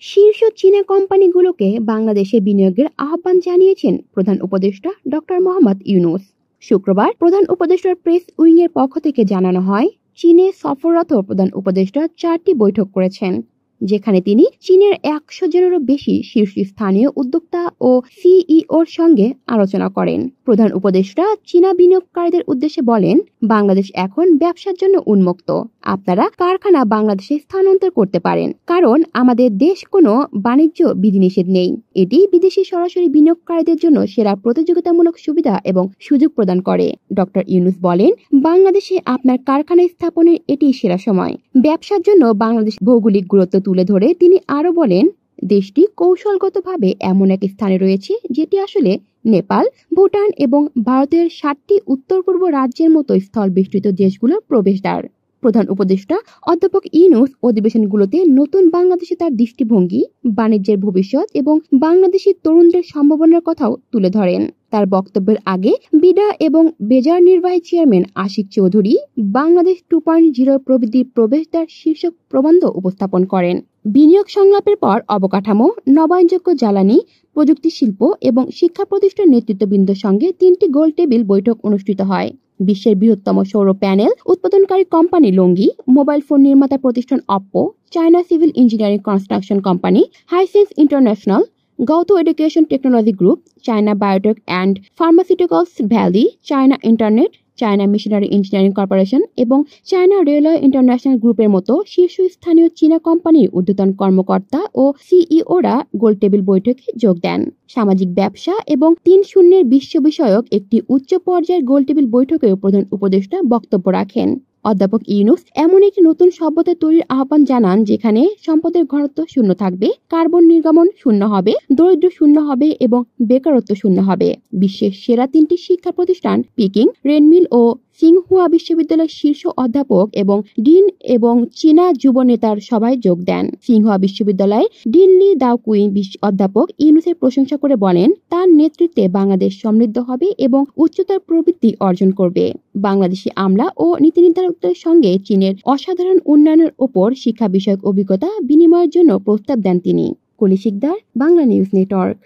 শীর্ষ চীনা কোম্পানিগুলোকে বাংলাদেশে বিনিয়োগের আহ্বান জানিয়েছেন প্রধান উপদেষ্টা ডক্টর মোহাম্মদ ইউনূস। শুক্রবার প্রধান উপদেষ্টার প্রেস উইংয়ের পক্ষ থেকে জানানো হয়, চীনে সফররত প্রধান উপদেষ্টা 4টি বৈঠক করেছেন, যেখানে তিনি চীনের 100 জনেরও বেশি শীর্ষস্থানীয় উদ্যোক্তা ও সিইওর সঙ্গে আলোচনা করেন। প্রধান উপদেষ্টা চীনা বিনিয়োগকারীদের উদ্দেশ্যে বলেন, বাংলাদেশ এখন ব্যবসার জন্য উন্মুক্ত। আপনারা কারখানা বাংলাদেশে স্থানান্তর করতে পারেন, কারণ আমাদের দেশ কোনো বাণিজ্য বিধিনিষেধ নেই। এটি বিদেশি সরাসরি বিনিয়োগকারীদের জন্য সেরা প্রতিযোগিতামূলক সুবিধা এবং সুযোগ প্রদান করে। ডক্টর ইউনূস বলেন, বাংলাদেশে আপনার কারখানা স্থাপনের এটি সেরা সময়। ব্যবসার জন্য বাংলাদেশ ভৌগোলিক গুরুত্ব তুলে ধরে তিনি আরো বলেন, দেশটি কৌশলগতভাবে এমন এক স্থানে রয়েছে যেটি আসলে নেপাল, ভুটান এবং ভারতের 7টি উত্তর পূর্ব রাজ্যের মতো স্থল বেষ্টিত দেশগুলোর প্রবেশদ্বার। প্রধান উপদেষ্টা অধ্যাপক ইউনূস অধিবেশনগুলোতে নতুন বাংলাদেশে তার দৃষ্টিভঙ্গি, বাণিজ্যের ভবিষ্যৎ এবং বাংলাদেশি তরুণদের সম্ভাবনার কথাও তুলে ধরেন। তার বক্তব্যের আগে বিডা এবং বেজার নির্বাহী চেয়ারম্যান আশিক চৌধুরী বাংলাদেশ 2.0 প্রবৃদ্ধির প্রবেশদ্বার শীর্ষক প্রবন্ধ উপস্থাপন করেন। বিনিয়োগ সংলাপের পর অবকাঠামো, নবায়নযোগ্য জ্বালানি, প্রযুক্তি শিল্প এবং শিক্ষা প্রতিষ্ঠান নেতৃত্ববৃন্দের সঙ্গে 3টি গোল টেবিল বৈঠক অনুষ্ঠিত হয়। বিশ্বের বৃহত্তম সৌর প্যানেল উৎপাদনকারী কোম্পানি লঙ্গি, মোবাইল ফোন নির্মাতা প্রতিষ্ঠান Oppo, China civil engineering construction company Hisense international, Gaotu education technology group, China biotech and pharmaceuticals valley, China internet, China machinery engineering corporation এবং চায়না রেলওয়ে ইন্টারন্যাশনাল গ্রুপের মতো শীর্ষস্থানীয় চীনা কোম্পানির ঊর্ধ্বতন কর্মকর্তা ও সিইওরা গোলটেবিল বৈঠকে যোগ দেন। সামাজিক ব্যবসা এবং 3.0 বিশ্ব বিষয়ক একটি উচ্চ পর্যায়ের গোলটেবিল বৈঠকেও প্রধান উপদেষ্টা বক্তব্য রাখেন। অধ্যাপক ইউনূস এমন একটি নতুন সভ্যতা তৈরির আহ্বান জানান, যেখানে সম্পদের ঘনত্ব শূন্য থাকবে, কার্বন নির্গমন শূন্য হবে, দরিদ্র শূন্য হবে এবং বেকারত্ব শূন্য হবে। বিশ্বের সেরা 3টি শিক্ষা প্রতিষ্ঠান পিকিং, রেনমিল ও সিংহুয়া বিশ্ববিদ্যালয়ের শীর্ষ অধ্যাপক এবং ডিন এবং চীনা যুব নেতার সভায় যোগ দেন। সিংহুয়া বিশ্ববিদ্যালয়ের ডিন লি দাওকুইন অধ্যাপক ইউনূসের প্রশংসা করে বলেন, তার নেতৃত্বে বাংলাদেশ সমৃদ্ধ হবে এবং উচ্চতর প্রবৃদ্ধি অর্জন করবে। বাংলাদেশি আমলা ও নীতি নির্ধারকদের সঙ্গে চীনের অসাধারণ উন্নয়নের ওপর শিক্ষা বিষয়ক অভিজ্ঞতা বিনিময়ের জন্য প্রস্তাব দেন তিনি। কলি শিকদার, বাংলা নিউজ নেটওয়ার্ক।